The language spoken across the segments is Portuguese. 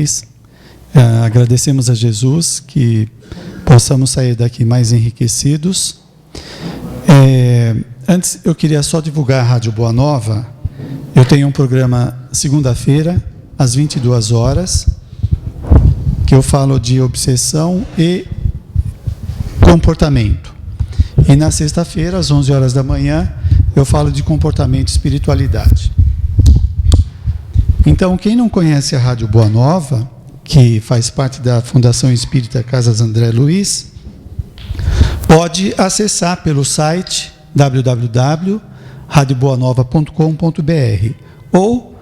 simples. Agradecemos a Jesus que possamos sair daqui mais enriquecidos. Antes, eu queria só divulgar a Rádio Boa Nova. Eu tenho um programa segunda-feira, às 22 horas, que eu falo de obsessão e comportamento. E na sexta-feira, às 11 horas da manhã, eu falo de comportamento e espiritualidade. Então, quem não conhece a Rádio Boa Nova, que faz parte da Fundação Espírita Casas André Luiz, pode acessar pelo site www.radioboanova.com.br ou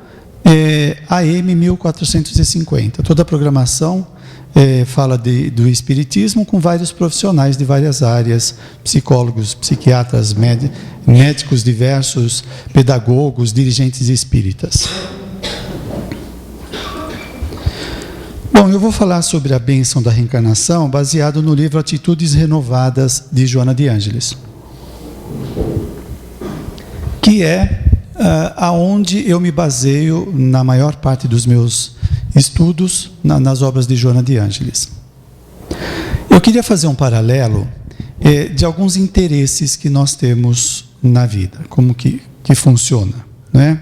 AM 1450. Toda a programação fala do Espiritismo com vários profissionais de várias áreas, psicólogos, psiquiatras, médicos diversos, pedagogos, dirigentes espíritas. Bom, eu vou falar sobre a bênção da reencarnação baseado no livro Atitudes Renovadas, de Joana de Ângeles, que é aonde eu me baseio na maior parte dos meus estudos nas obras de Joana de Ângeles. Eu queria fazer um paralelo de alguns interesses que nós temos na vida, como que funciona, né?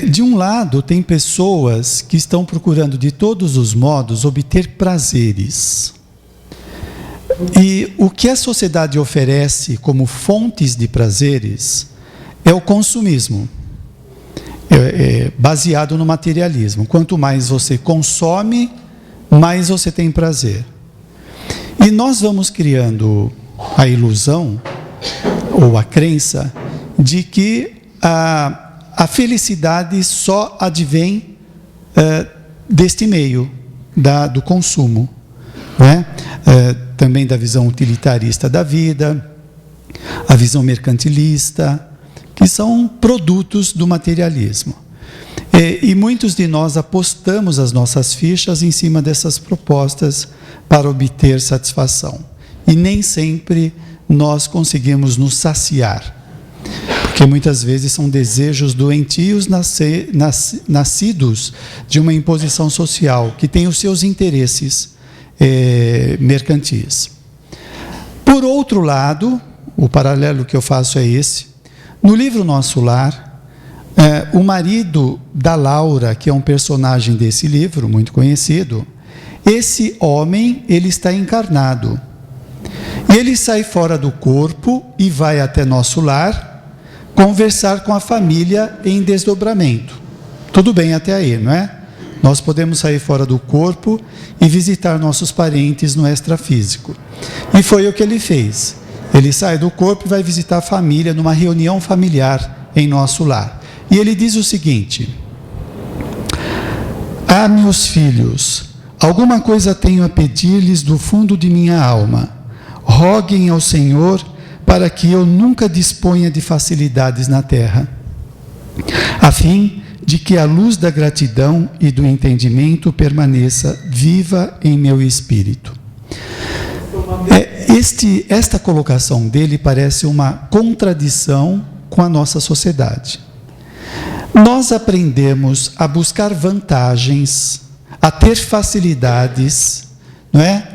De um lado, tem pessoas que estão procurando de todos os modos obter prazeres. E o que a sociedade oferece como fontes de prazeres é o consumismo, baseado no materialismo. Quanto mais você consome, mais você tem prazer. E nós vamos criando a ilusão, ou a crença, de que a felicidade só advém deste meio, do consumo, né? Também da visão utilitarista da vida, a visão mercantilista, que são produtos do materialismo. E muitos de nós apostamos as nossas fichas em cima dessas propostas para obter satisfação. E nem sempre nós conseguimos nos saciar, porque muitas vezes são desejos doentios nascidos de uma imposição social, que tem os seus interesses mercantis. Por outro lado, o paralelo que eu faço é esse. No livro Nosso Lar, o marido da Laura, que é um personagem desse livro, muito conhecido, esse homem, ele está encarnado. Ele sai fora do corpo e vai até nosso lar conversar com a família em desdobramento. Tudo bem até aí, não é? Nós podemos sair fora do corpo e visitar nossos parentes no extrafísico. E foi o que ele fez. Ele sai do corpo e vai visitar a família numa reunião familiar em nosso lar. E ele diz o seguinte: "Ah, meus filhos, alguma coisa tenho a pedir-lhes do fundo de minha alma. Roguem ao Senhor para que eu nunca disponha de facilidades na terra, a fim de que a luz da gratidão e do entendimento permaneça viva em meu espírito." Esta colocação dele parece uma contradição com a nossa sociedade. Nós aprendemos a buscar vantagens, a ter facilidades, não é?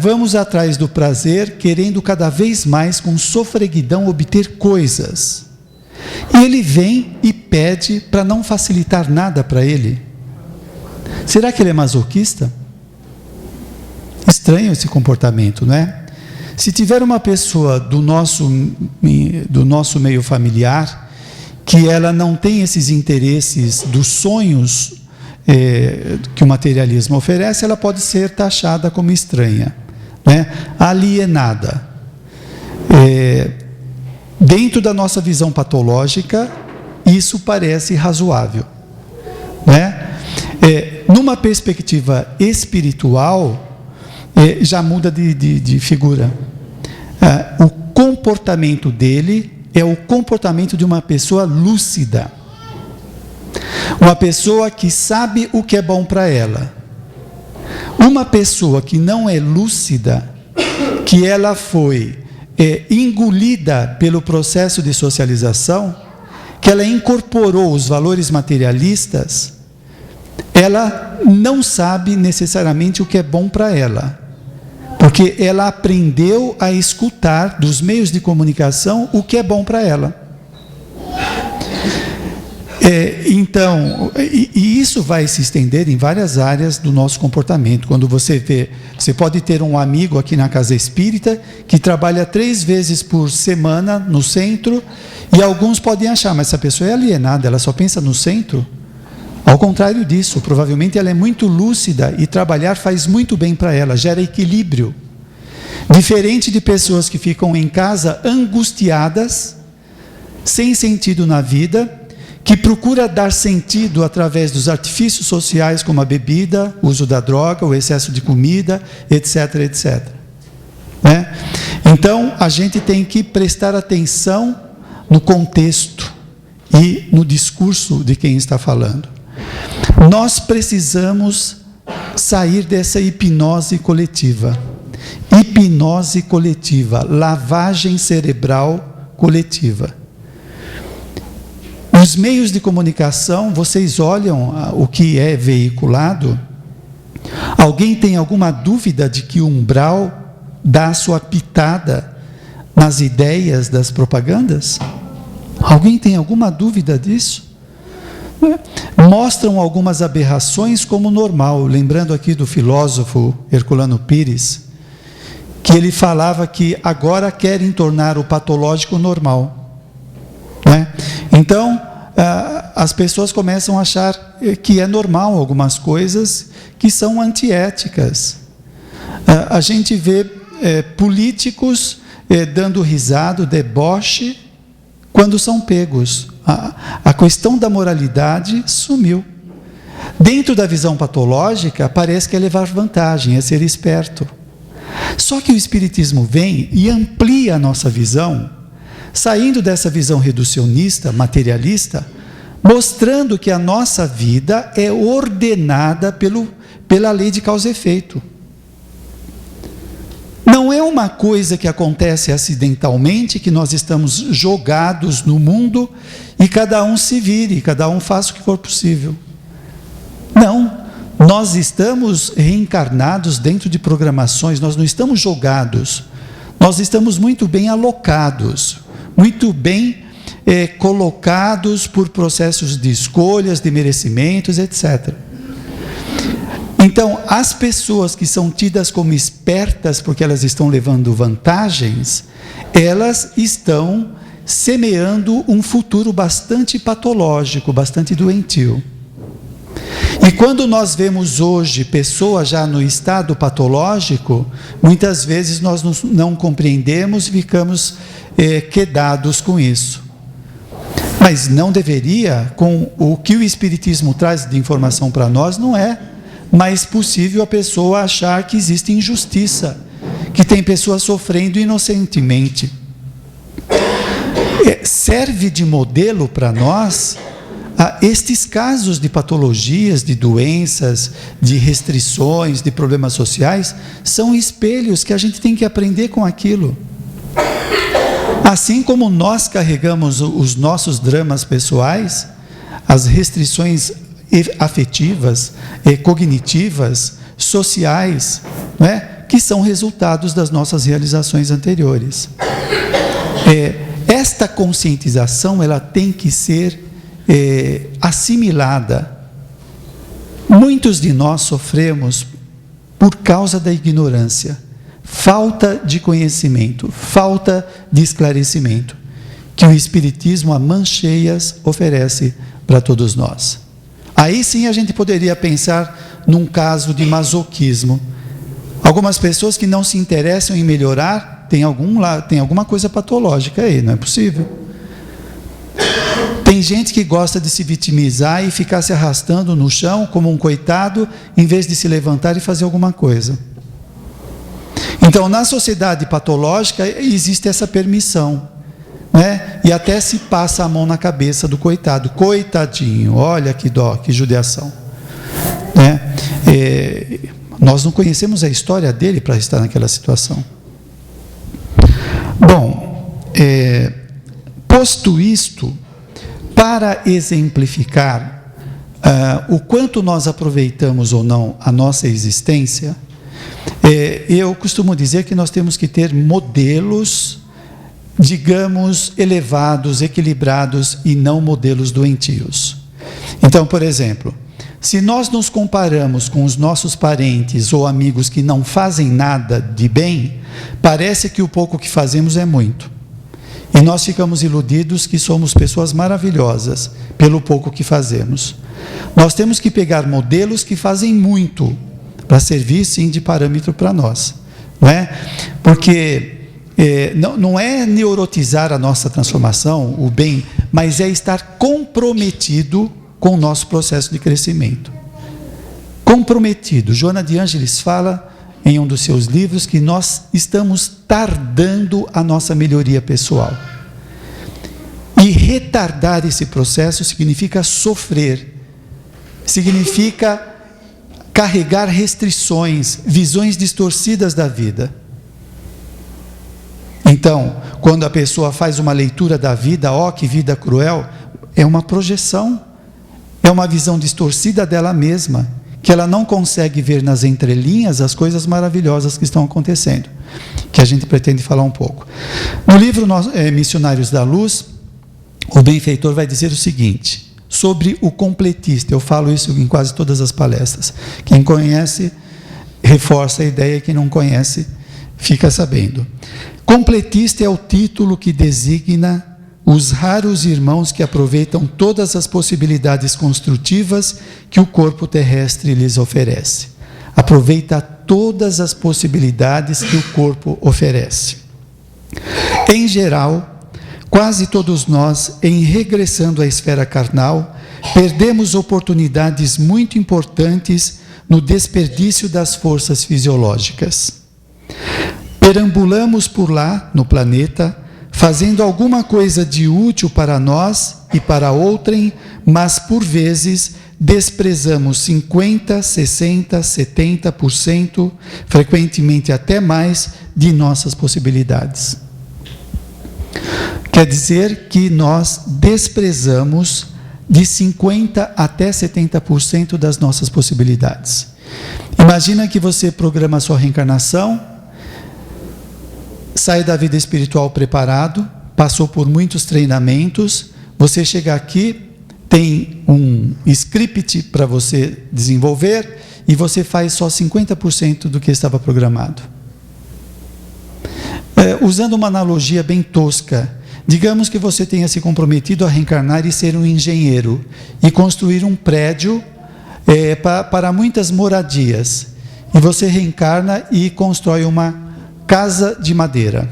Vamos atrás do prazer, querendo cada vez mais, com sofreguidão, obter coisas. E ele vem e pede para não facilitar nada para ele. Será que ele é masoquista? Estranho esse comportamento, não é? Se tiver uma pessoa do nosso meio familiar, que ela não tem esses interesses dos sonhos que o materialismo oferece, ela pode ser taxada como estranha, né? Alienada. Dentro da nossa visão patológica, isso parece razoável, né? Numa perspectiva espiritual, já muda de figura. O comportamento dele é o comportamento de uma pessoa lúcida, uma pessoa que sabe o que é bom para ela. Uma pessoa que não é lúcida, que ela foi engolida pelo processo de socialização, que ela incorporou os valores materialistas, ela não sabe necessariamente o que é bom para ela, porque ela aprendeu a escutar dos meios de comunicação o que é bom para ela. Então, isso vai se estender em várias áreas do nosso comportamento. Quando você vê, você pode ter um amigo aqui na Casa Espírita que trabalha 3 vezes por semana no centro, e alguns podem achar, mas essa pessoa é alienada, ela só pensa no centro. Ao contrário disso, provavelmente ela é muito lúcida e trabalhar faz muito bem para ela, gera equilíbrio. Diferente de pessoas que ficam em casa angustiadas, sem sentido na vida, que procura dar sentido através dos artifícios sociais, como a bebida, o uso da droga, o excesso de comida, etc, etc. Né? Então, a gente tem que prestar atenção no contexto e no discurso de quem está falando. Nós precisamos sair dessa hipnose coletiva. Hipnose coletiva, lavagem cerebral coletiva. Os meios de comunicação, vocês olham o que é veiculado. Alguém tem alguma dúvida de que o umbral dá a sua pitada nas ideias das propagandas? Alguém tem alguma dúvida disso? Mostram algumas aberrações como normal. Lembrando aqui do filósofo Herculano Pires, que ele falava que agora querem tornar o patológico normal. Né? Então, as pessoas começam a achar que é normal algumas coisas que são antiéticas. A gente vê políticos dando risada, deboche, quando são pegos. A questão da moralidade sumiu. Dentro da visão patológica, parece que é levar vantagem, é ser esperto. Só que o Espiritismo vem e amplia a nossa visão, saindo dessa visão reducionista, materialista, mostrando que a nossa vida é ordenada pela lei de causa e efeito. Não é uma coisa que acontece acidentalmente, que nós estamos jogados no mundo e cada um se vire, cada um faça o que for possível. Não, nós estamos reencarnados dentro de programações, nós não estamos jogados, nós estamos muito bem alocados, muito bem colocados por processos de escolhas, de merecimentos, etc. Então, as pessoas que são tidas como espertas porque elas estão levando vantagens, elas estão semeando um futuro bastante patológico, bastante doentio. E quando nós vemos hoje pessoas já no estado patológico, muitas vezes nós não compreendemos e ficamos quedados com isso. Mas não deveria, com o que o Espiritismo traz de informação para nós, não é mais possível a pessoa achar que existe injustiça, que tem pessoas sofrendo inocentemente. Serve de modelo para nós estes casos de patologias, de doenças, de restrições, de problemas sociais, são espelhos que a gente tem que aprender com aquilo. Assim como nós carregamos os nossos dramas pessoais, as restrições afetivas, cognitivas, sociais, né, que são resultados das nossas realizações anteriores. Esta conscientização, ela tem que ser assimilada. Muitos de nós sofremos por causa da ignorância, falta de conhecimento, falta de esclarecimento, que o Espiritismo a mãos cheias oferece para todos nós. Aí sim a gente poderia pensar num caso de masoquismo. Algumas pessoas que não se interessam em melhorar, tem alguma coisa patológica aí, não é possível? Tem gente que gosta de se vitimizar e ficar se arrastando no chão como um coitado, em vez de se levantar e fazer alguma coisa. Então, na sociedade patológica, existe essa permissão, né? E até se passa a mão na cabeça do coitado. Coitadinho, olha que dó, que judiação. Né? Nós não conhecemos a história dele para estar naquela situação. Bom, posto isto, para exemplificar o quanto nós aproveitamos ou não a nossa existência, eu costumo dizer que nós temos que ter modelos, digamos, elevados, equilibrados e não modelos doentios. Então, por exemplo, se nós nos comparamos com os nossos parentes ou amigos que não fazem nada de bem, parece que o pouco que fazemos é muito. E nós ficamos iludidos que somos pessoas maravilhosas pelo pouco que fazemos. Nós temos que pegar modelos que fazem muito para servir, sim, de parâmetro para nós. Não é? Porque não é neurotizar a nossa transformação, o bem, mas é estar comprometido com o nosso processo de crescimento. Comprometido. Joana de Ângeles fala em um dos seus livros que nós estamos tardando a nossa melhoria pessoal. E retardar esse processo significa sofrer, significa carregar restrições, visões distorcidas da vida. Então, quando a pessoa faz uma leitura da vida, que vida cruel, é uma projeção, é uma visão distorcida dela mesma, que ela não consegue ver nas entrelinhas as coisas maravilhosas que estão acontecendo, que a gente pretende falar um pouco. No livro Missionários da Luz, o benfeitor vai dizer o seguinte, sobre o completista, eu falo isso em quase todas as palestras, quem conhece, reforça a ideia, quem não conhece, fica sabendo. Completista é o título que designa os raros irmãos que aproveitam todas as possibilidades construtivas que o corpo terrestre lhes oferece. Aproveita todas as possibilidades que o corpo oferece. Em geral, quase todos nós, em regressando à esfera carnal, perdemos oportunidades muito importantes no desperdício das forças fisiológicas. Perambulamos por lá, no planeta, fazendo alguma coisa de útil para nós e para outrem, mas por vezes desprezamos 50%, 60%, 70%, frequentemente até mais, de nossas possibilidades. Quer dizer que nós desprezamos de 50% até 70% das nossas possibilidades. Imagina que você programa a sua reencarnação, sai da vida espiritual preparado, passou por muitos treinamentos, você chega aqui, tem um script para você desenvolver e você faz só 50% do que estava programado. Usando uma analogia bem tosca, digamos que você tenha se comprometido a reencarnar e ser um engenheiro e construir um prédio para muitas moradias. E você reencarna e constrói uma casa de madeira.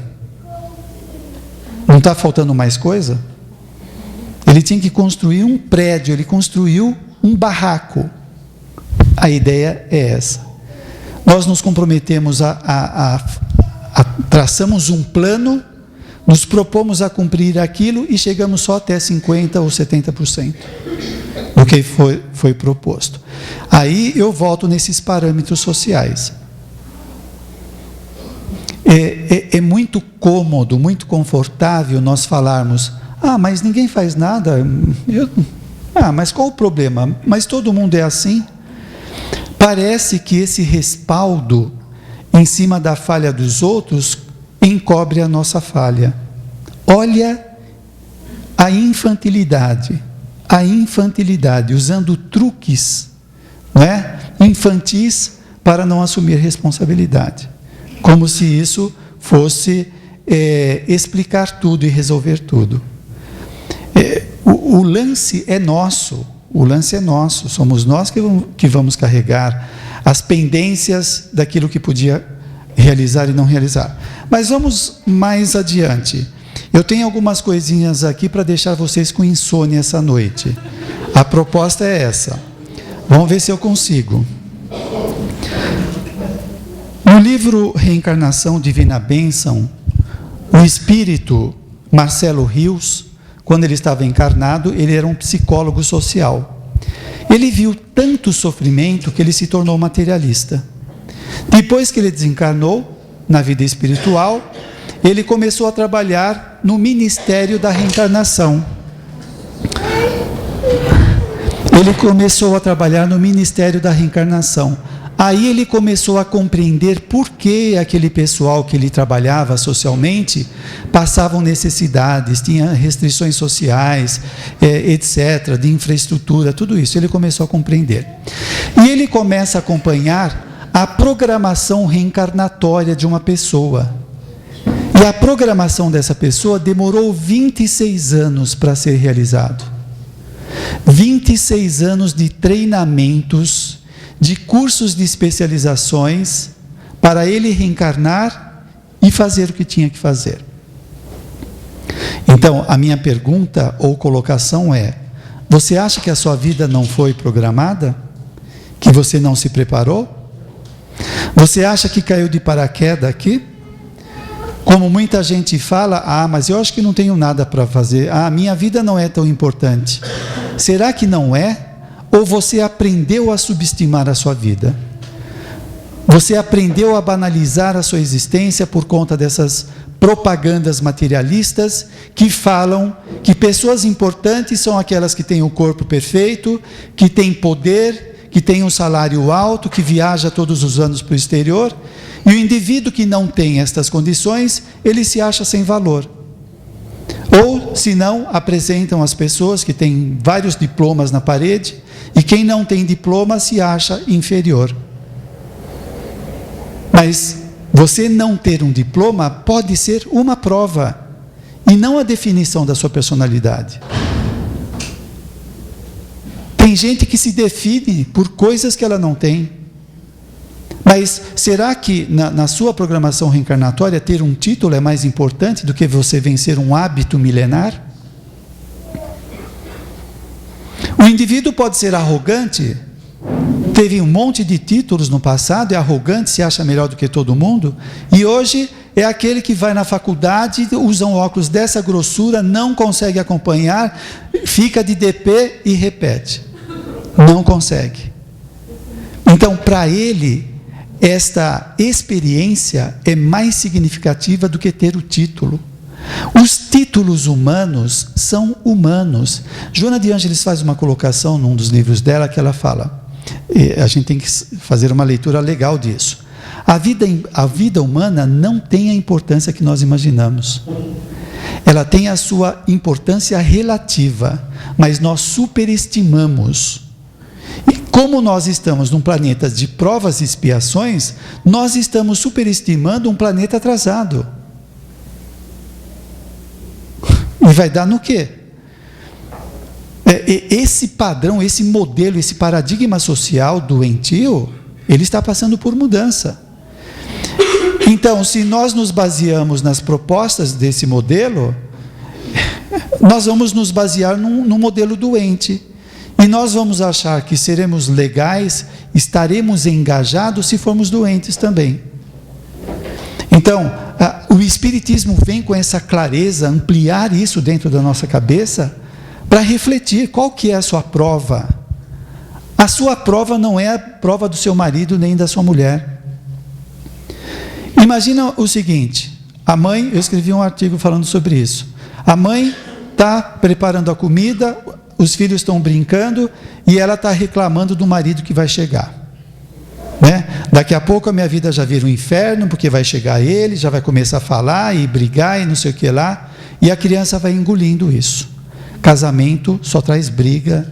Não está faltando mais coisa? Ele tinha que construir um prédio, ele construiu um barraco. A ideia é essa. Nós nos comprometemos traçamos um plano, nos propomos a cumprir aquilo e chegamos só até 50% ou 70% do que foi proposto. Aí eu volto nesses parâmetros sociais. É muito cômodo, muito confortável nós falarmos, mas ninguém faz nada, mas qual o problema? Mas todo mundo é assim? Parece que esse respaldo em cima da falha dos outros encobre a nossa falha. Olha a infantilidade, usando truques, não é? Infantis para não assumir responsabilidade. Como se isso fosse explicar tudo e resolver tudo. O lance é nosso, somos nós que vamos carregar as pendências daquilo que podia realizar e não realizar. Mas vamos mais adiante. Eu tenho algumas coisinhas aqui para deixar vocês com insônia essa noite. A proposta é essa. Vamos ver se eu consigo. No livro Reencarnação Divina Bênção, o espírito Marcelo Rios, quando ele estava encarnado, ele era um psicólogo social. Ele viu tanto sofrimento que ele se tornou materialista. Depois que ele desencarnou, na vida espiritual, ele começou a trabalhar no Ministério da Reencarnação. Ele começou a trabalhar no Ministério da Reencarnação. Aí ele começou a compreender por que aquele pessoal que ele trabalhava socialmente passavam necessidades, tinha restrições sociais, etc., de infraestrutura, tudo isso. Ele começou a compreender. E ele começa a acompanhar a programação reencarnatória de uma pessoa. E a programação dessa pessoa demorou 26 anos para ser realizado. 26 anos de treinamentos, de cursos de especializações, para ele reencarnar e fazer o que tinha que fazer. Então, a minha pergunta ou colocação é: você acha que a sua vida não foi programada? Que você não se preparou? Você acha que caiu de paraquedas aqui? Como muita gente fala, mas eu acho que não tenho nada para fazer, minha vida não é tão importante. Será que não é? Ou você aprendeu a subestimar a sua vida? Você aprendeu a banalizar a sua existência por conta dessas propagandas materialistas que falam que pessoas importantes são aquelas que têm o corpo perfeito, que têm poder, que têm um salário alto, que viaja todos os anos para o exterior. E o indivíduo que não tem estas condições, ele se acha sem valor. Ou, se não, apresentam as pessoas que têm vários diplomas na parede, e quem não tem diploma se acha inferior. Mas você não ter um diploma pode ser uma prova, e não a definição da sua personalidade. Tem gente que se define por coisas que ela não tem. Mas será que na sua programação reencarnatória ter um título é mais importante do que você vencer um hábito milenar? O indivíduo pode ser arrogante, teve um monte de títulos no passado, é arrogante, se acha melhor do que todo mundo, e hoje é aquele que vai na faculdade, usa um óculos dessa grossura, não consegue acompanhar, fica de DP e repete. Não consegue. Então, para ele, esta experiência é mais significativa do que ter o título. Os títulos humanos são humanos. Joana de Ângeles faz uma colocação num dos livros dela que ela fala, a gente tem que fazer uma leitura legal disso. A vida humana não tem a importância que nós imaginamos. Ela tem a sua importância relativa, mas nós superestimamos. E como nós estamos num planeta de provas e expiações, nós estamos superestimando um planeta atrasado. E vai dar no quê? Esse padrão, esse modelo, esse paradigma social doentio, ele está passando por mudança. Então, se nós nos baseamos nas propostas desse modelo, nós vamos nos basear num modelo doente. E nós vamos achar que seremos legais, estaremos engajados se formos doentes também. Então, o Espiritismo vem com essa clareza, ampliar isso dentro da nossa cabeça, para refletir qual que é a sua prova. A sua prova não é a prova do seu marido nem da sua mulher. Imagina o seguinte, a mãe, eu escrevi um artigo falando sobre isso, a mãe está preparando a comida, os filhos estão brincando e ela está reclamando do marido que vai chegar. Daqui a pouco a minha vida já vira um inferno, porque vai chegar ele, já vai começar a falar e brigar e não sei o que lá, e a criança vai engolindo isso. Casamento só traz briga,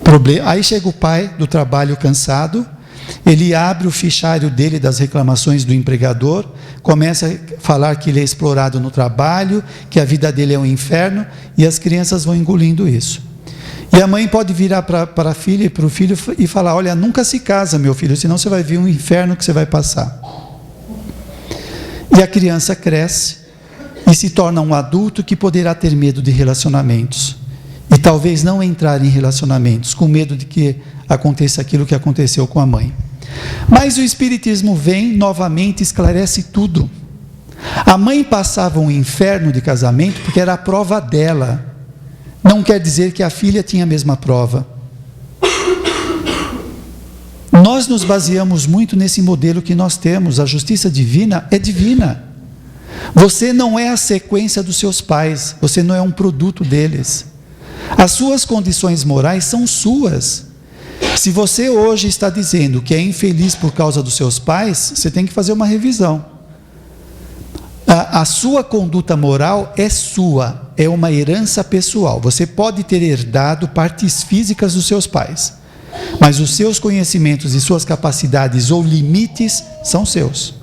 problema. Aí chega o pai do trabalho cansado, ele abre o fichário dele das reclamações do empregador, começa a falar que ele é explorado no trabalho, que a vida dele é um inferno, e as crianças vão engolindo isso. E a mãe pode virar para a filha e para o filho e falar: olha, nunca se casa, meu filho, senão você vai ver um inferno que você vai passar. E a criança cresce e se torna um adulto que poderá ter medo de relacionamentos. E talvez não entrar em relacionamentos, com medo de que aconteça aquilo que aconteceu com a mãe. Mas o Espiritismo vem novamente e esclarece tudo. A mãe passava um inferno de casamento porque era a prova dela. Não quer dizer que a filha tinha a mesma prova. Nós nos baseamos muito nesse modelo que nós temos. A justiça divina é divina. Você não é a sequência dos seus pais. Você não é um produto deles. As suas condições morais são suas. Se você hoje está dizendo que é infeliz por causa dos seus pais, você tem que fazer uma revisão. A sua conduta moral é sua, é uma herança pessoal. Você pode ter herdado partes físicas dos seus pais, mas os seus conhecimentos e suas capacidades ou limites são seus.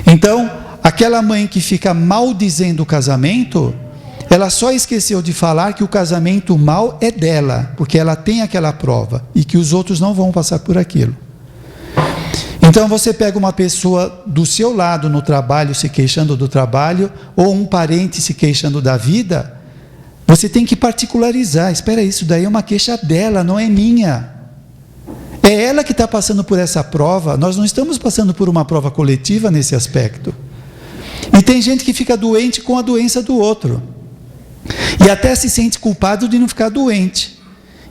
Então, aquela mãe que fica maldizendo o casamento, ela só esqueceu de falar que o casamento mal é dela, porque ela tem aquela prova e que os outros não vão passar por aquilo. Então você pega uma pessoa do seu lado no trabalho se queixando do trabalho, ou um parente se queixando da vida, você tem que particularizar. Espera, isso daí é uma queixa dela, não é minha. É ela que está passando por essa prova, nós não estamos passando por uma prova coletiva nesse aspecto. E tem gente que fica doente com a doença do outro, e até se sente culpado de não ficar doente.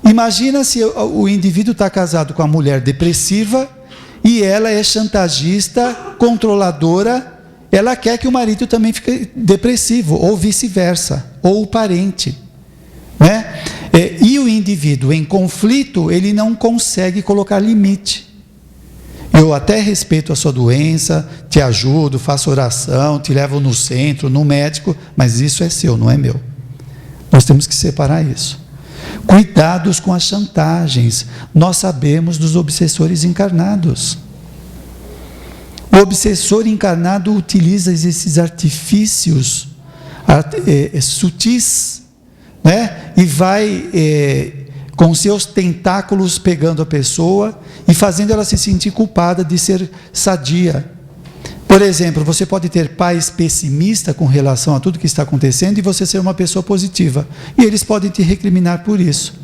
Imagina se o indivíduo está casado com uma mulher depressiva, e ela é chantagista, controladora, ela quer que o marido também fique depressivo, ou vice-versa, ou o parente, né? E o indivíduo em conflito, ele não consegue colocar limite. Eu até respeito a sua doença, te ajudo, faço oração, te levo no centro, no médico, mas isso é seu, não é meu. Nós temos que separar isso. Cuidados com as chantagens. Nós sabemos dos obsessores encarnados. O obsessor encarnado utiliza esses artifícios sutis, né? E vai com seus tentáculos pegando a pessoa e fazendo ela se sentir culpada de ser sadia. Por exemplo, você pode ter pais pessimistas com relação a tudo que está acontecendo e você ser uma pessoa positiva. E eles podem te recriminar por isso.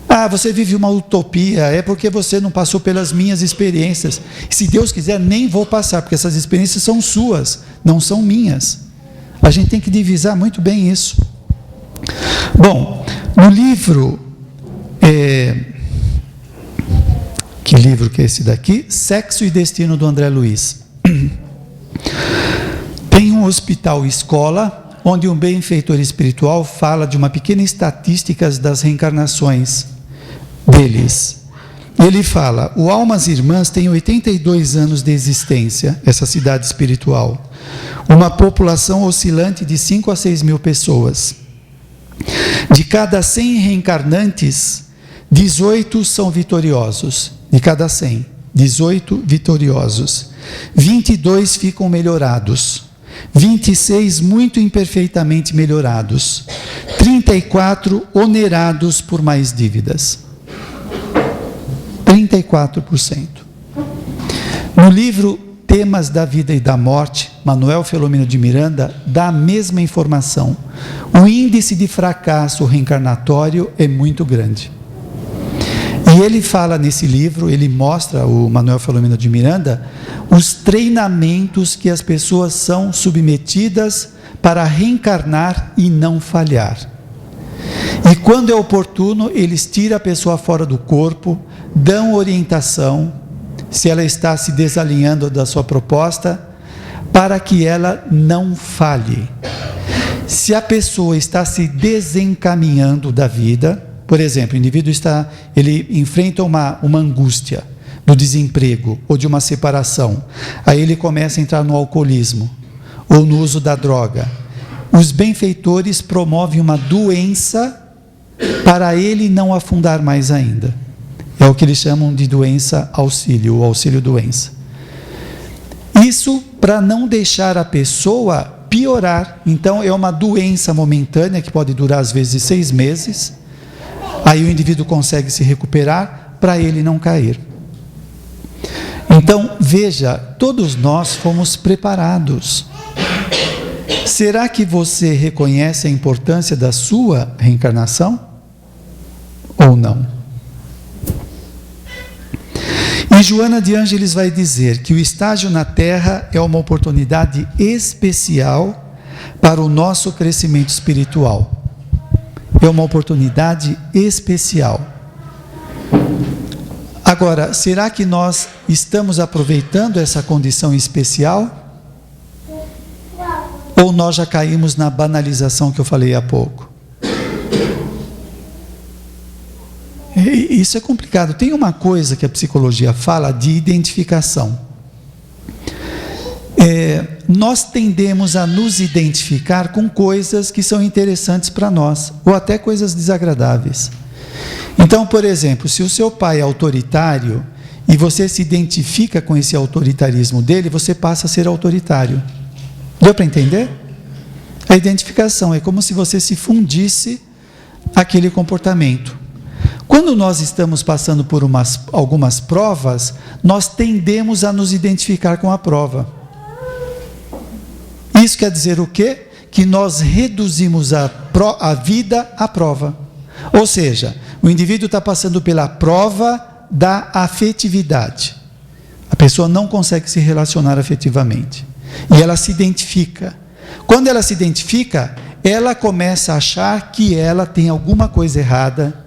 Ah, você vive uma utopia, é porque você não passou pelas minhas experiências. Se Deus quiser, nem vou passar, porque essas experiências são suas, não são minhas. A gente tem que divisar muito bem isso. Bom, no livro... que livro que é esse daqui? Sexo e Destino, do André Luiz. Tem um hospital escola, onde um benfeitor espiritual fala de uma pequena estatística das reencarnações deles. Ele fala: o Almas Irmãs tem 82 anos de existência, essa cidade espiritual. Uma população oscilante de 5 a 6 mil pessoas. De cada 100 reencarnantes, 18 são vitoriosos. De cada 100, 18 vitoriosos. 22 ficam melhorados. 26 muito imperfeitamente melhorados. 34 onerados por mais dívidas. 34%. No livro Temas da Vida e da Morte, Manuel Filomeno de Miranda dá a mesma informação. O índice de fracasso reencarnatório é muito grande. E ele fala nesse livro, ele mostra, o Manuel Filomeno de Miranda, os treinamentos que as pessoas são submetidas para reencarnar e não falhar. E quando é oportuno, eles tiram a pessoa fora do corpo, dão orientação, se ela está se desalinhando da sua proposta, para que ela não falhe. Se a pessoa está se desencaminhando da vida, por exemplo, o indivíduo ele enfrenta uma angústia do desemprego ou de uma separação, aí ele começa a entrar no alcoolismo ou no uso da droga. Os benfeitores promovem uma doença para ele não afundar mais ainda. É o que eles chamam de doença auxílio, ou auxílio doença. Isso para não deixar a pessoa piorar. Então é uma doença momentânea que pode durar às vezes 6 meses. Aí o indivíduo consegue se recuperar para ele não cair. Então, veja, todos nós fomos preparados. Será que você reconhece a importância da sua reencarnação? Ou não? E Joana de Ângeles vai dizer que o estágio na Terra é uma oportunidade especial para o nosso crescimento espiritual. É uma oportunidade especial. Agora, será que nós estamos aproveitando essa condição especial? Ou nós já caímos na banalização que eu falei há pouco? isso é complicado. Tem uma coisa que a psicologia fala de identificação. Nós tendemos a nos identificar com coisas que são interessantes para nós, ou até coisas desagradáveis. Então, por exemplo, se o seu pai é autoritário e você se identifica com esse autoritarismo dele, você passa a ser autoritário. Deu para entender? A identificação é como se você se fundisse aquele comportamento. Quando nós estamos passando por algumas provas, nós tendemos a nos identificar com a prova. Isso quer dizer o quê? Que nós reduzimos a vida à prova. Ou seja, o indivíduo está passando pela prova da afetividade. A pessoa não consegue se relacionar afetivamente. E ela se identifica. Quando ela se identifica, ela começa a achar que ela tem alguma coisa errada,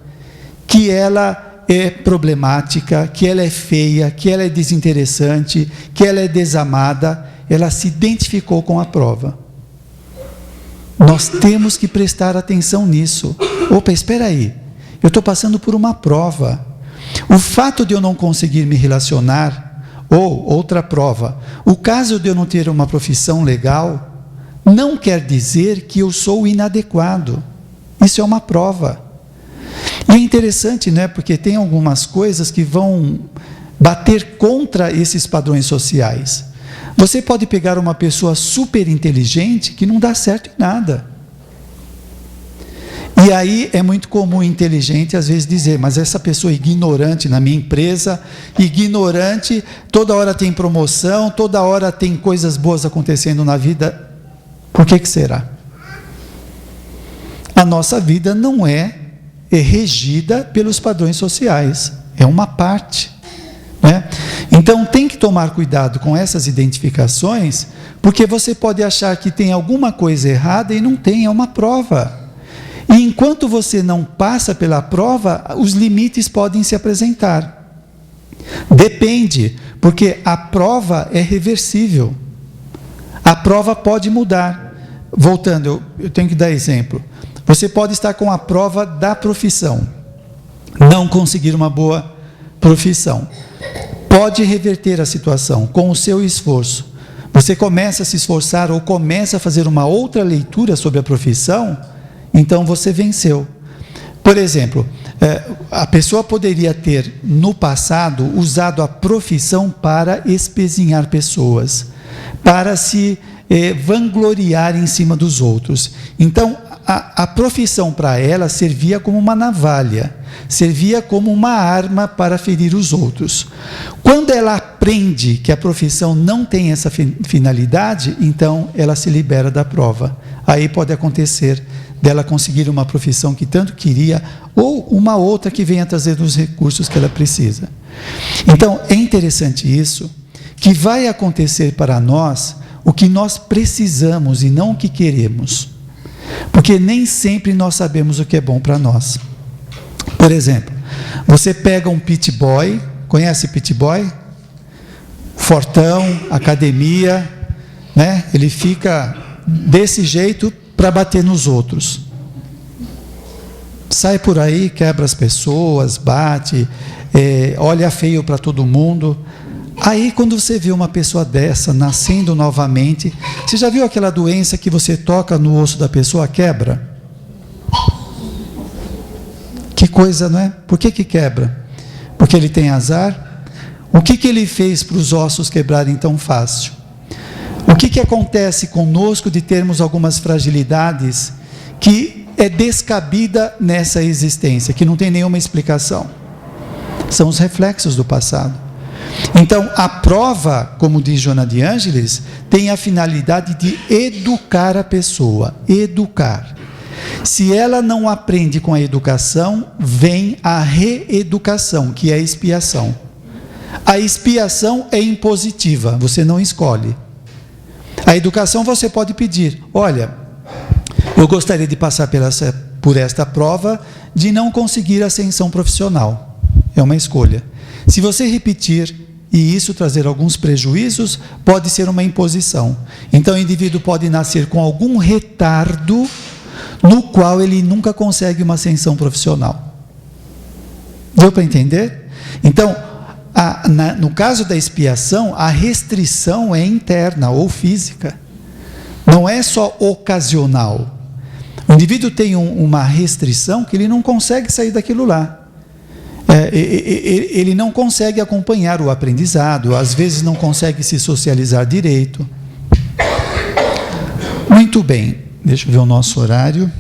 que ela é problemática, que ela é feia, que ela é desinteressante, que ela é desamada. Ela se identificou com a prova. Nós temos que prestar atenção nisso. Opa, espera aí, eu estou passando por uma prova. O fato de eu não conseguir me relacionar, ou outra prova, o caso de eu não ter uma profissão legal, não quer dizer que eu sou inadequado. Isso é uma prova. E é interessante, né? Porque tem algumas coisas que vão bater contra esses padrões sociais. Você pode pegar uma pessoa super inteligente que não dá certo em nada. E aí é muito comum inteligente às vezes dizer, mas essa pessoa é ignorante na minha empresa, ignorante, toda hora tem promoção, toda hora tem coisas boas acontecendo na vida. Por que será? A nossa vida não é regida pelos padrões sociais, é uma parte. Né? Então tem que tomar cuidado com essas identificações, porque você pode achar que tem alguma coisa errada e não tem, é uma prova. E enquanto você não passa pela prova, os limites podem se apresentar. Depende, porque a prova é reversível. A prova pode mudar. Voltando, eu tenho que dar exemplo. Você pode estar com a prova da profissão, não conseguir uma boa profissão. Pode reverter a situação com o seu esforço. Você começa a se esforçar ou começa a fazer uma outra leitura sobre a profissão, então você venceu. Por exemplo, a pessoa poderia ter, no passado, usado a profissão para espezinhar pessoas, para se vangloriar em cima dos outros. Então, a profissão para ela servia como uma navalha, servia como uma arma para ferir os outros. Quando ela aprende que a profissão não tem essa finalidade, então ela se libera da prova. Aí pode acontecer dela conseguir uma profissão que tanto queria, ou uma outra que venha trazer os recursos que ela precisa. Então, é interessante isso, que vai acontecer para nós o que nós precisamos e não o que queremos. Porque nem sempre nós sabemos o que é bom para nós. Por exemplo, você pega um pit boy, conhece pit boy? Fortão, academia, né? Ele fica desse jeito para bater nos outros. Sai por aí, quebra as pessoas, bate, olha feio para todo mundo. Aí quando você vê uma pessoa dessa nascendo novamente, você já viu aquela doença que você toca no osso da pessoa, quebra? Que coisa, não é? Por que quebra? Porque ele tem azar? O que ele fez para os ossos quebrarem tão fácil? O que acontece conosco de termos algumas fragilidades que é descabida nessa existência, que não tem nenhuma explicação? São os reflexos do passado. Então, a prova, como diz Joana de Ângeles, tem a finalidade de educar a pessoa, educar. Se ela não aprende com a educação, vem a reeducação, que é a expiação. A expiação é impositiva, você não escolhe. A educação você pode pedir, olha, eu gostaria de passar por esta prova de não conseguir ascensão profissional. É uma escolha. Se você repetir e isso trazer alguns prejuízos, pode ser uma imposição. Então o indivíduo pode nascer com algum retardo no qual ele nunca consegue uma ascensão profissional. Deu para entender? Então, no caso da expiação, a restrição é interna ou física. Não é só ocasional. O indivíduo tem uma restrição que ele não consegue sair daquilo lá. Ele não consegue acompanhar o aprendizado, às vezes não consegue se socializar direito. Muito bem, deixa eu ver o nosso horário.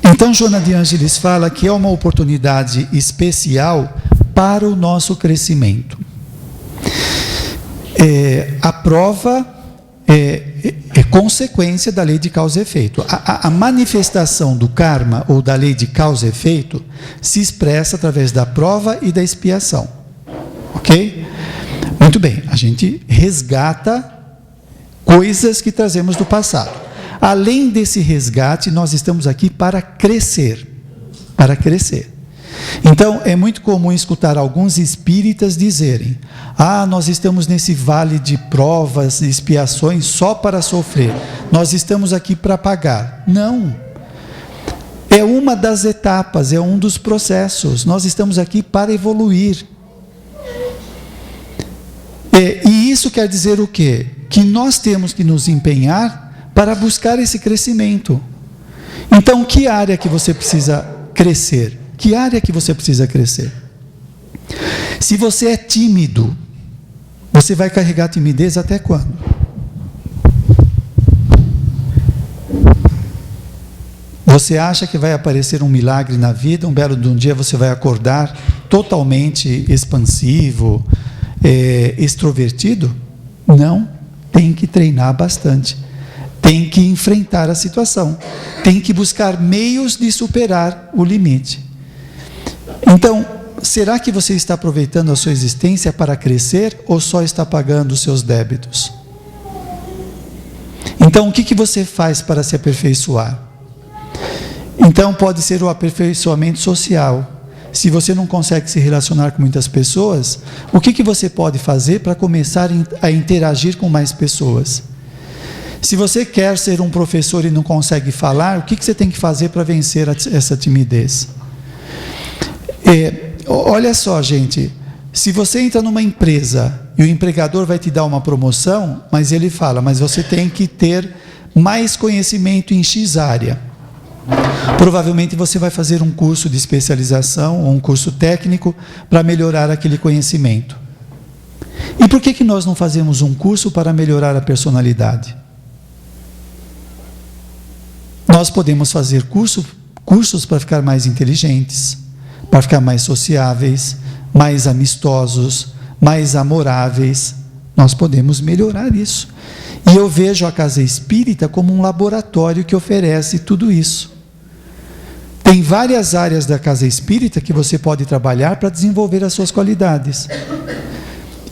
Então, Joana de Ângeles fala que é uma oportunidade especial para o nosso crescimento. A prova é consequência da lei de causa e efeito. A manifestação do karma ou da lei de causa e efeito se expressa através da prova e da expiação. Ok? Muito bem, a gente resgata coisas que trazemos do passado. Além desse resgate, nós estamos aqui para crescer. Para crescer. Então, é muito comum escutar alguns espíritas dizerem: nós estamos nesse vale de provas e expiações só para sofrer. Nós estamos aqui para pagar. Não. É uma das etapas, é um dos processos. Nós estamos aqui para evoluir. E isso quer dizer o quê? Que nós temos que nos empenhar para buscar esse crescimento. Então, que área que você precisa crescer? Que área que você precisa crescer? Se você é tímido, você vai carregar timidez até quando? Você acha que vai aparecer um milagre na vida, um belo de um dia você vai acordar totalmente expansivo, extrovertido? Não, tem que treinar bastante. Tem que enfrentar a situação. Tem que buscar meios de superar o limite. Então, será que você está aproveitando a sua existência para crescer ou só está pagando os seus débitos? Então, o que você faz para se aperfeiçoar? Então, pode ser o aperfeiçoamento social. Se você não consegue se relacionar com muitas pessoas, o que você pode fazer para começar a interagir com mais pessoas? Se você quer ser um professor e não consegue falar, o que você tem que fazer para vencer essa timidez? Olha só, gente, se você entra numa empresa e o empregador vai te dar uma promoção, mas ele fala, mas você tem que ter mais conhecimento em X área. Provavelmente você vai fazer um curso de especialização ou um curso técnico para melhorar aquele conhecimento. E por que nós não fazemos um curso para melhorar a personalidade? Nós podemos fazer cursos para ficar mais inteligentes, para ficar mais sociáveis, mais amistosos, mais amoráveis. Nós podemos melhorar isso. E eu vejo a Casa Espírita como um laboratório que oferece tudo isso. Tem várias áreas da Casa Espírita que você pode trabalhar para desenvolver as suas qualidades.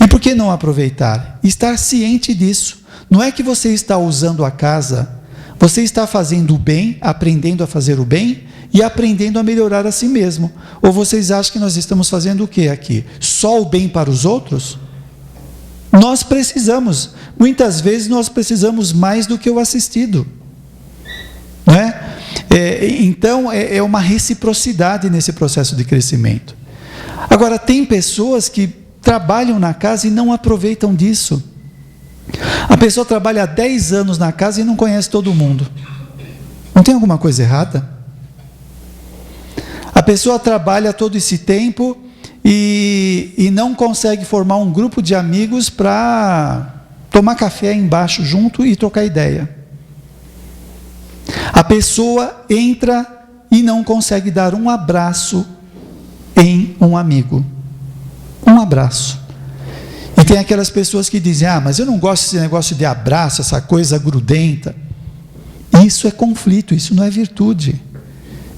E por que não aproveitar? Estar ciente disso. Não é que você está usando a casa, você está fazendo o bem, aprendendo a fazer o bem e aprendendo a melhorar a si mesmo. Ou vocês acham que nós estamos fazendo o que aqui? Só o bem para os outros? Nós precisamos, muitas vezes nós precisamos mais do que o assistido. Não é? Então é uma reciprocidade nesse processo de crescimento. Agora, tem pessoas que trabalham na casa e não aproveitam disso. A pessoa trabalha há 10 anos na casa e não conhece todo mundo. Não tem alguma coisa errada? A pessoa trabalha todo esse tempo e não consegue formar um grupo de amigos para tomar café embaixo junto e trocar ideia. A pessoa entra e não consegue dar um abraço em um amigo. Um abraço. E tem aquelas pessoas que dizem, mas eu não gosto desse negócio de abraço, essa coisa grudenta. Isso é conflito, isso não é virtude.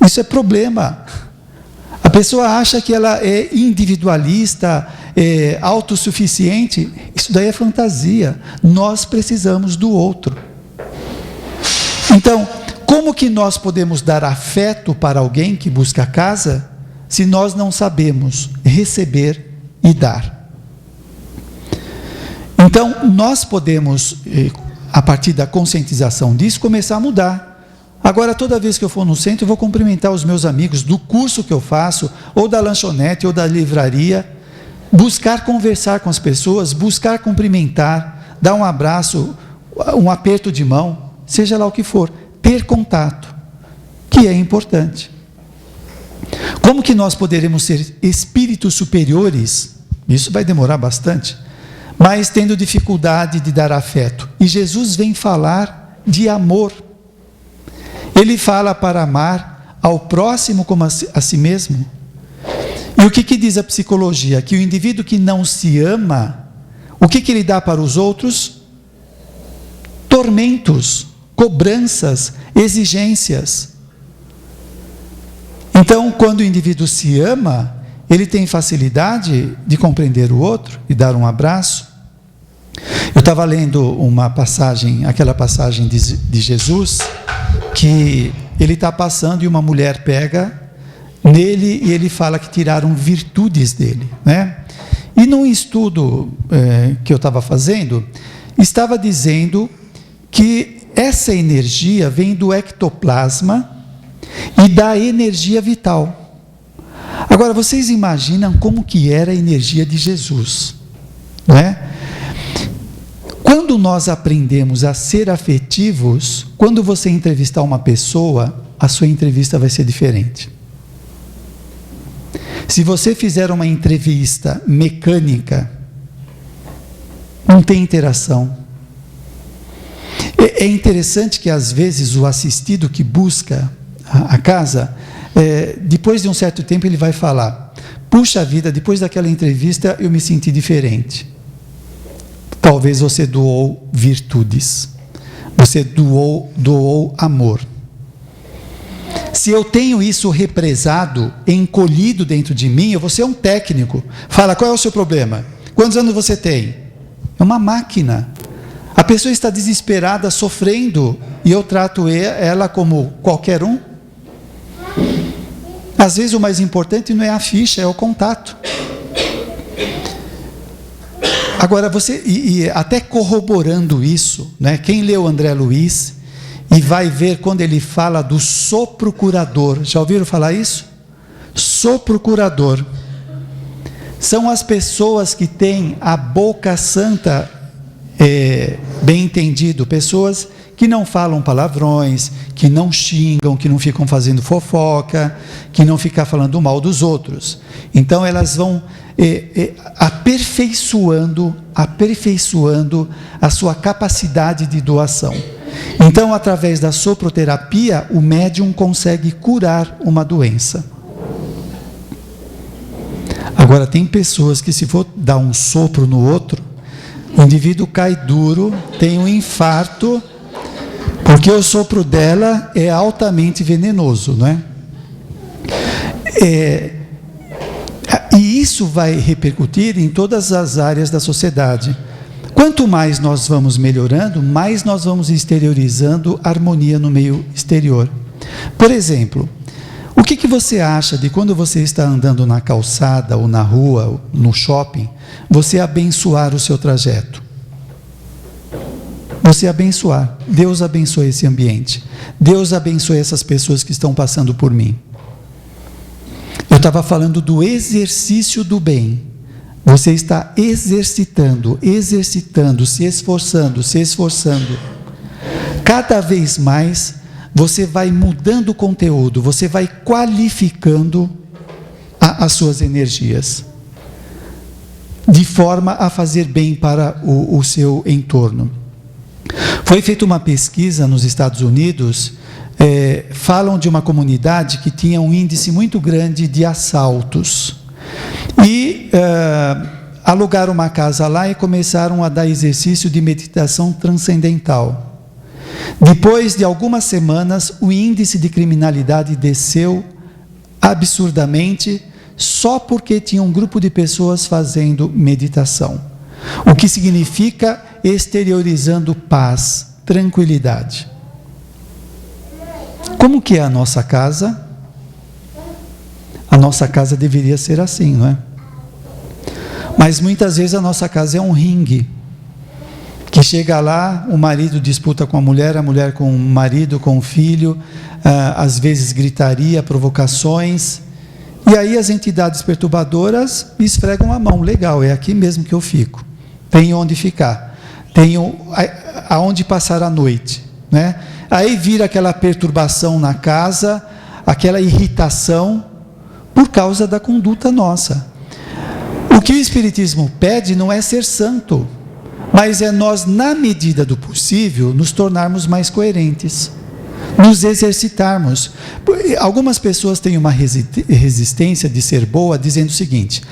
Isso é problema. A pessoa acha que ela é individualista, é autossuficiente. Isso daí é fantasia. Nós precisamos do outro. Então, como que nós podemos dar afeto para alguém que busca a casa, se nós não sabemos receber e dar? Então, nós podemos, a partir da conscientização disso, começar a mudar Agora, toda vez que eu for no centro, eu vou cumprimentar os meus amigos do curso que eu faço, ou da lanchonete, ou da livraria, buscar conversar com as pessoas, buscar cumprimentar, dar um abraço, um aperto de mão, seja lá o que for, ter contato, que é importante. Como que nós poderemos ser espíritos superiores? Isso vai demorar bastante, mas tendo dificuldade de dar afeto. E Jesus vem falar de amor. Ele fala para amar ao próximo como a si mesmo. E o que diz a psicologia? Que o indivíduo que não se ama, o que ele dá para os outros? Tormentos, cobranças, exigências. Então, quando o indivíduo se ama, ele tem facilidade de compreender o outro e dar um abraço. Eu estava lendo uma passagem, aquela passagem de Jesus, que ele está passando e uma mulher pega nele e ele fala que tiraram virtudes dele, né? E num estudo que eu estava fazendo, estava dizendo que essa energia vem do ectoplasma e da energia vital. Agora, vocês imaginam como que era a energia de Jesus, né? Quando nós aprendemos a ser afetivos, quando você entrevistar uma pessoa, a sua entrevista vai ser diferente. Se você fizer uma entrevista mecânica, não tem interação. É interessante que às vezes o assistido que busca a casa, depois de um certo tempo ele vai falar: puxa vida, depois daquela entrevista eu me senti diferente. Talvez você doou virtudes, você doou amor. Se eu tenho isso represado, encolhido dentro de mim, eu vou ser um técnico. Fala, qual é o seu problema? Quantos anos você tem? É uma máquina. A pessoa está desesperada, sofrendo, e eu trato ela como qualquer um. Às vezes o mais importante não é a ficha, é o contato. Agora, e até corroborando isso, né? Quem leu André Luiz e vai ver quando ele fala do sopro-curador, já ouviram falar isso? Sopro-curador. São as pessoas que têm a boca santa, bem entendido, pessoas que não falam palavrões, que não xingam, que não ficam fazendo fofoca, que não ficam falando mal dos outros. Então elas vão aperfeiçoando a sua capacidade de doação. Então, através da soproterapia, o médium consegue curar uma doença. Agora, tem pessoas que, se for dar um sopro no outro, o indivíduo cai duro, tem um infarto, porque o sopro dela é altamente venenoso, não é? E isso vai repercutir em todas as áreas da sociedade. Quanto mais nós vamos melhorando, mais nós vamos exteriorizando harmonia no meio exterior. Por exemplo, o que você acha de quando você está andando na calçada, ou na rua, ou no shopping, você abençoar o seu trajeto? Você abençoar. Deus abençoe esse ambiente. Deus abençoe essas pessoas que estão passando por mim. Eu estava falando do exercício do bem. Você está exercitando, se esforçando. Cada vez mais, você vai mudando o conteúdo, você vai qualificando as suas energias, de forma a fazer bem para o seu entorno. Foi feita uma pesquisa nos Estados Unidos, falam de uma comunidade que tinha um índice muito grande de assaltos. E alugaram uma casa lá e começaram a dar exercício de meditação transcendental. Depois de algumas semanas, o índice de criminalidade desceu absurdamente, só porque tinha um grupo de pessoas fazendo meditação. O que significa exteriorizando paz, tranquilidade. Como que é a nossa casa? A nossa casa deveria ser assim, não é? Mas muitas vezes a nossa casa é um ringue, que que chega lá, o marido disputa com a mulher com o marido, com o filho, às vezes gritaria, provocações, e aí as entidades perturbadoras esfregam a mão, legal, é aqui mesmo que eu fico, tenho onde ficar, tenho aonde passar a noite, né? Aí vira aquela perturbação na casa, aquela irritação, por causa da conduta nossa. O que o Espiritismo pede não é ser santo, mas é nós, na medida do possível, nos tornarmos mais coerentes, nos exercitarmos. Algumas pessoas têm uma resistência de ser boa, dizendo o seguinte: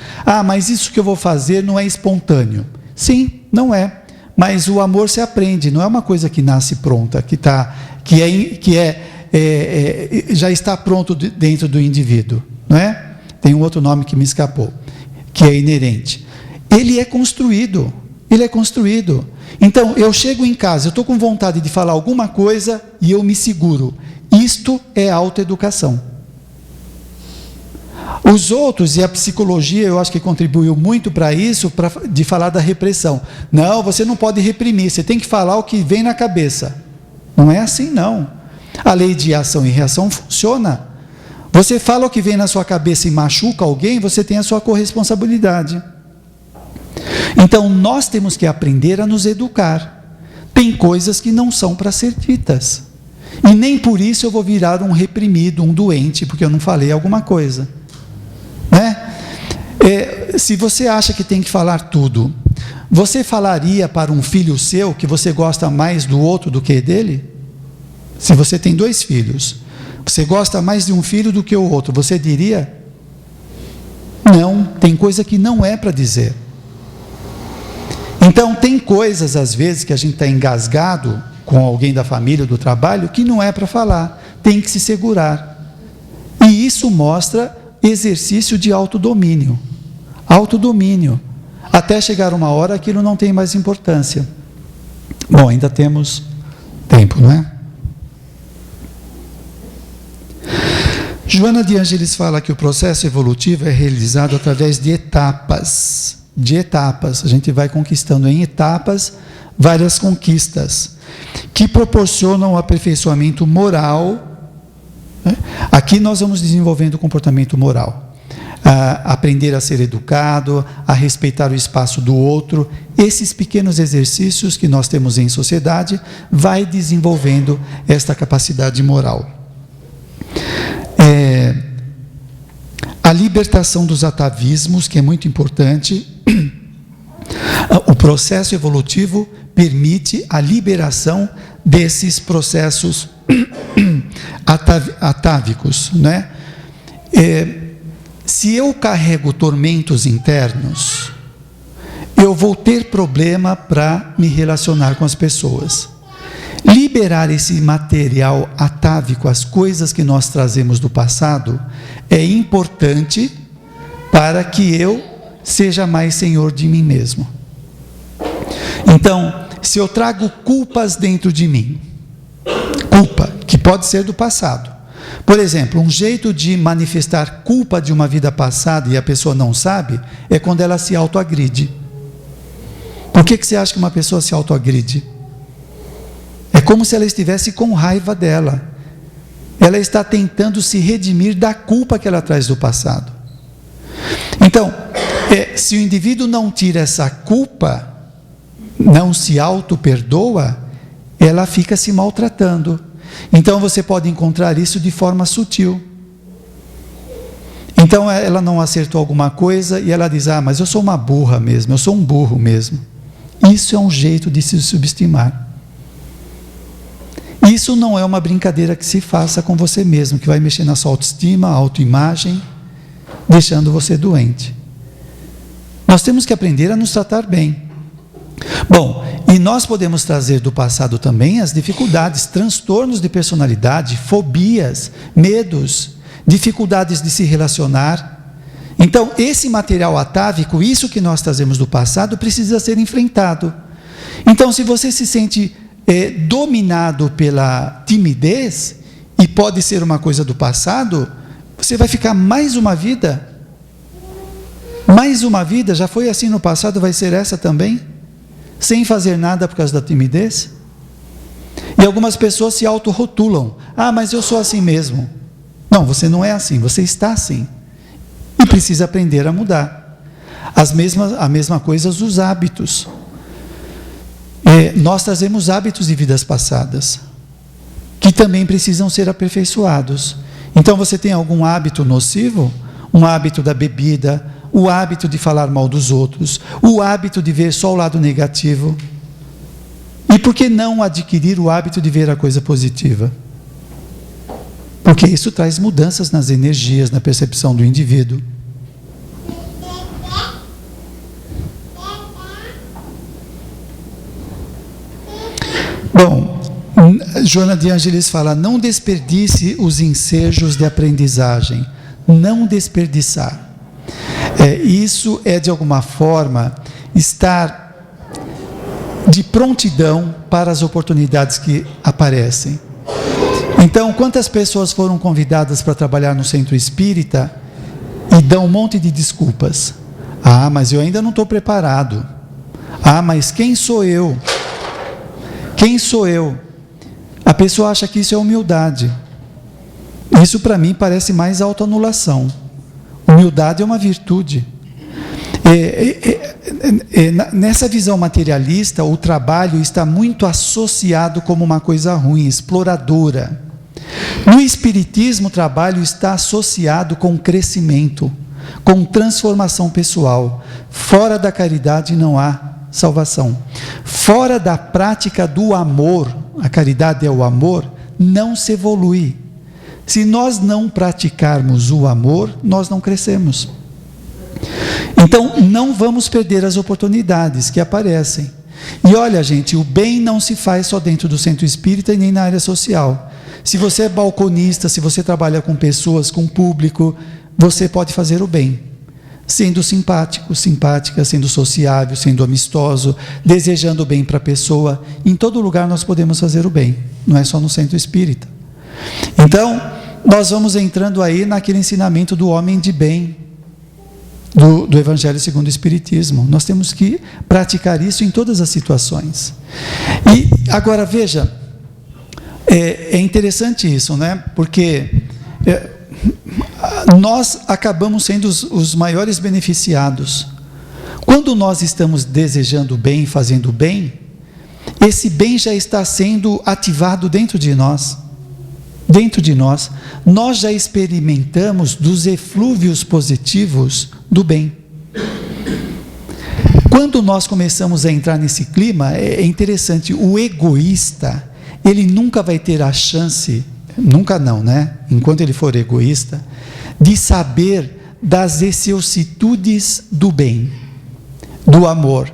mas isso que eu vou fazer não é espontâneo. Sim, não é, mas o amor se aprende, não é uma coisa que nasce pronta, já está pronto dentro do indivíduo, não é? Tem um outro nome que me escapou, que é inerente. Ele é construído. Então, eu chego em casa, eu estou com vontade de falar alguma coisa e eu me seguro. Isto é autoeducação. Os outros, e a psicologia, eu acho que contribuiu muito para isso, de falar da repressão. Não, você não pode reprimir, você tem que falar o que vem na cabeça. Não é assim, não. A lei de ação e reação funciona. Você fala o que vem na sua cabeça e machuca alguém, você tem a sua corresponsabilidade. Então, nós temos que aprender a nos educar. Tem coisas que não são para ser ditas. E nem por isso eu vou virar um reprimido, um doente, porque eu não falei alguma coisa. Né? Se você acha que tem que falar tudo, você falaria para um filho seu que você gosta mais do outro do que dele? Se você tem 2 filhos, você gosta mais de um filho do que o outro, você diria? Não, tem coisa que não é para dizer. Então, tem coisas, às vezes, que a gente está engasgado com alguém da família, do trabalho, que não é para falar, tem que se segurar. E isso mostra exercício de autodomínio. Autodomínio. Até chegar uma hora, aquilo não tem mais importância. Bom, ainda temos tempo, não é? Joana de Ângeles fala que o processo evolutivo é realizado através de etapas. A gente vai conquistando em etapas várias conquistas que proporcionam o aperfeiçoamento moral, né? Aqui nós vamos desenvolvendo o comportamento moral, aprender a ser educado, a respeitar o espaço do outro. Esses pequenos exercícios que nós temos em sociedade vai desenvolvendo esta capacidade moral. A libertação dos atavismos, que é muito importante. O processo evolutivo permite a liberação desses processos atávicos, né? Se eu carrego tormentos internos, eu vou ter problema para me relacionar com as pessoas. Liberar esse material atávico, as coisas que nós trazemos do passado, é importante para que eu seja mais senhor de mim mesmo. Então, se eu trago culpas dentro de mim, culpa que pode ser do passado. Por exemplo, um jeito de manifestar culpa de uma vida passada e a pessoa não sabe, é quando ela se autoagride. Por que você acha que uma pessoa se autoagride? É como se ela estivesse com raiva dela. Ela está tentando se redimir da culpa que ela traz do passado. Então, se o indivíduo não tira essa culpa, não se auto-perdoa, ela fica se maltratando. Então você pode encontrar isso de forma sutil. Então ela não acertou alguma coisa e ela diz: mas eu sou uma burra mesmo, eu sou um burro mesmo. Isso é um jeito de se subestimar. Isso não é uma brincadeira que se faça com você mesmo, que vai mexer na sua autoestima, autoimagem, deixando você doente. Nós temos que aprender a nos tratar bem. Bom, e nós podemos trazer do passado também as dificuldades, transtornos de personalidade, fobias, medos, dificuldades de se relacionar. Então, esse material atávico, isso que nós trazemos do passado, precisa ser enfrentado. Então, se você se sente dominado pela timidez, e pode ser uma coisa do passado, você vai ficar mais uma vida, já foi assim no passado, vai ser essa também? sem fazer nada por causa da timidez? E algumas pessoas se autorrotulam. Ah, mas eu sou assim mesmo. Não, você não é assim, você está assim. E precisa aprender a mudar. A mesma coisa os hábitos. Nós trazemos hábitos de vidas passadas, que também precisam ser aperfeiçoados. Então você tem algum hábito nocivo? Um hábito da bebida, o hábito de falar mal dos outros, o hábito de ver só o lado negativo. E por que não adquirir o hábito de ver a coisa positiva? Porque isso traz mudanças nas energias, na percepção do indivíduo. Bom, Joana de Ângeles fala, não desperdice os ensejos de aprendizagem. Não desperdiçar. Isso é, de alguma forma, estar de prontidão para as oportunidades que aparecem. Então, quantas pessoas foram convidadas para trabalhar no centro espírita e dão um monte de desculpas? Ah, mas eu ainda não estou preparado. Ah, mas quem sou eu? Quem sou eu? A pessoa acha que isso é humildade. Isso para mim parece mais autoanulação. Humildade é uma virtude. Nessa visão materialista, o trabalho está muito associado como uma coisa ruim, exploradora. No Espiritismo, o trabalho está associado com crescimento, com transformação pessoal. Fora da caridade não há salvação. Fora da prática do amor, a caridade é o amor, não se evolui. Se nós não praticarmos o amor, nós não crescemos. Então, não vamos perder as oportunidades que aparecem. E olha, gente, o bem não se faz só dentro do centro espírita e nem na área social. Se você é balconista, se você trabalha com pessoas, com público, você pode fazer o bem. Sendo simpático, simpática, sendo sociável, sendo amistoso, desejando o bem para a pessoa. Em todo lugar nós podemos fazer o bem, não é só no centro espírita. Então, nós vamos entrando aí naquele ensinamento do homem de bem, do Evangelho segundo o Espiritismo. Nós temos que praticar isso em todas as situações. E agora veja, é interessante isso, né? Porque nós acabamos sendo os maiores beneficiados. Quando nós estamos desejando o bem, fazendo o bem, esse bem já está sendo ativado dentro de nós. Dentro de nós, nós já experimentamos dos eflúvios positivos do bem. Quando nós começamos a entrar nesse clima, é interessante, o egoísta, ele nunca vai ter a chance, nunca não, né? Enquanto ele for egoísta, de saber das vicissitudes do bem, do amor.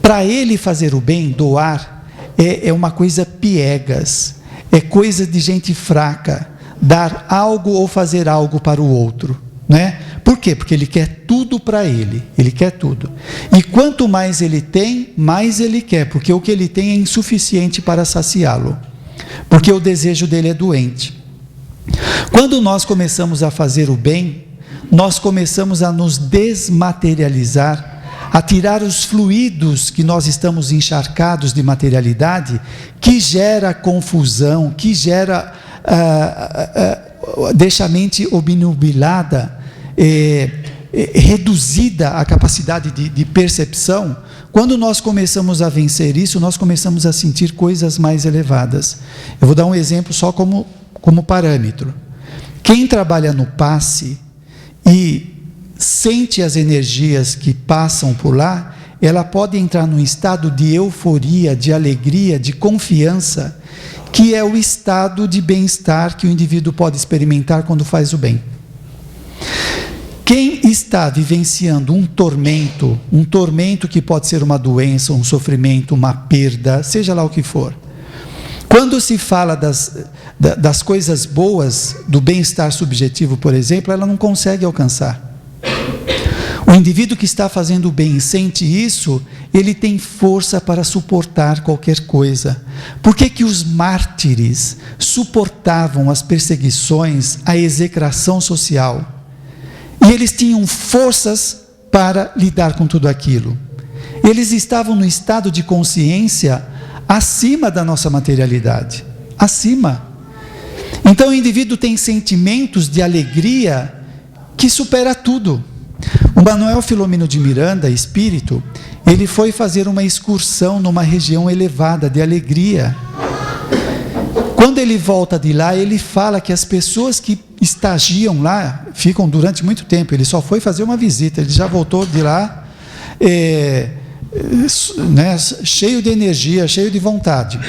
Para ele fazer o bem, doar, é uma coisa piegas, é coisa de gente fraca, dar algo ou fazer algo para o outro, né? Por quê? Porque ele quer tudo para ele quer tudo. E quanto mais ele tem, mais ele quer, porque o que ele tem é insuficiente para saciá-lo, porque o desejo dele é doente. Quando nós começamos a fazer o bem, nós começamos a nos desmaterializar, a tirar os fluidos que nós estamos encharcados de materialidade, que gera confusão, que gera, deixa a mente obnubilada, reduzida a capacidade de percepção. Quando nós começamos a vencer isso, nós começamos a sentir coisas mais elevadas. Eu vou dar um exemplo só como parâmetro. Quem trabalha no passe e sente as energias que passam por lá, ela pode entrar num estado de euforia, de alegria, de confiança, que é o estado de bem-estar que o indivíduo pode experimentar quando faz o bem. Quem está vivenciando um tormento que pode ser uma doença, um sofrimento, uma perda, seja lá o que for, quando se fala das coisas boas, do bem-estar subjetivo, por exemplo, ela não consegue alcançar. O indivíduo que está fazendo o bem e sente isso, ele tem força para suportar qualquer coisa. Por que os mártires suportavam as perseguições, a execração social? E eles tinham forças para lidar com tudo aquilo. Eles estavam no estado de consciência acima da nossa materialidade. Acima. Então o indivíduo tem sentimentos de alegria que supera tudo. O Manuel Filomeno de Miranda, espírito, ele foi fazer uma excursão numa região elevada de alegria. Quando ele volta de lá, ele fala que as pessoas que estagiam lá ficam durante muito tempo. Ele só foi fazer uma visita, ele já voltou de lá cheio de energia, cheio de vontade.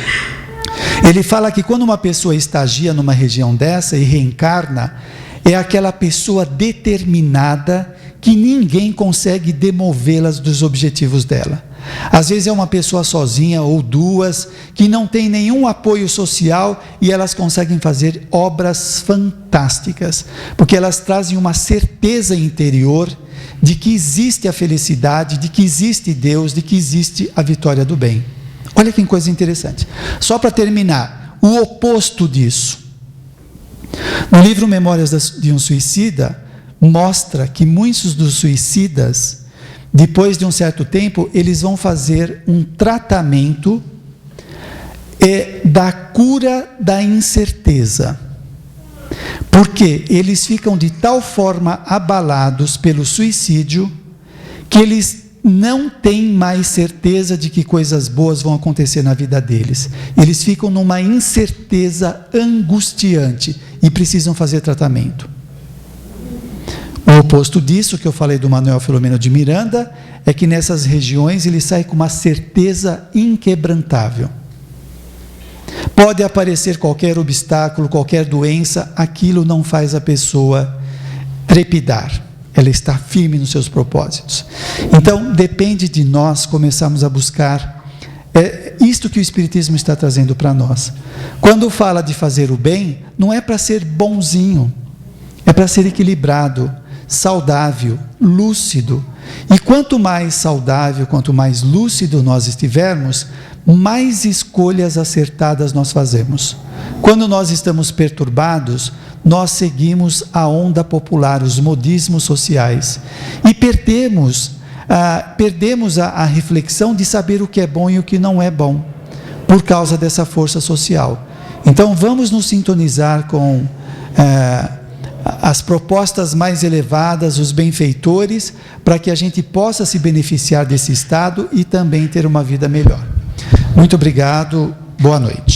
Ele fala que quando uma pessoa estagia numa região dessa e reencarna, é aquela pessoa determinada que ninguém consegue demovê-las dos objetivos dela. Às vezes é uma pessoa sozinha ou duas, que não tem nenhum apoio social e elas conseguem fazer obras fantásticas, porque elas trazem uma certeza interior de que existe a felicidade, de que existe Deus, de que existe a vitória do bem. Olha que coisa interessante. Só para terminar, o oposto disso. No livro Memórias de um Suicida, mostra que muitos dos suicidas, depois de um certo tempo, eles vão fazer um tratamento da cura da incerteza. Porque eles ficam de tal forma abalados pelo suicídio, que eles não têm mais certeza de que coisas boas vão acontecer na vida deles. Eles ficam numa incerteza angustiante e precisam fazer tratamento. O oposto disso, que eu falei do Manuel Filomeno de Miranda, é que nessas regiões ele sai com uma certeza inquebrantável. Pode aparecer qualquer obstáculo, qualquer doença, aquilo não faz a pessoa trepidar. Ela está firme nos seus propósitos. Então, depende de nós começarmos a buscar isto que o Espiritismo está trazendo para nós. Quando fala de fazer o bem, não é para ser bonzinho, é para ser equilibrado, saudável, lúcido. E quanto mais saudável, quanto mais lúcido nós estivermos, mais escolhas acertadas nós fazemos. Quando nós estamos perturbados, nós seguimos a onda popular, os modismos sociais, e perdemos a reflexão de saber o que é bom e o que não é bom, por causa dessa força social. Então vamos nos sintonizar com as propostas mais elevadas, os benfeitores, para que a gente possa se beneficiar desse estado e também ter uma vida melhor. Muito obrigado, boa noite.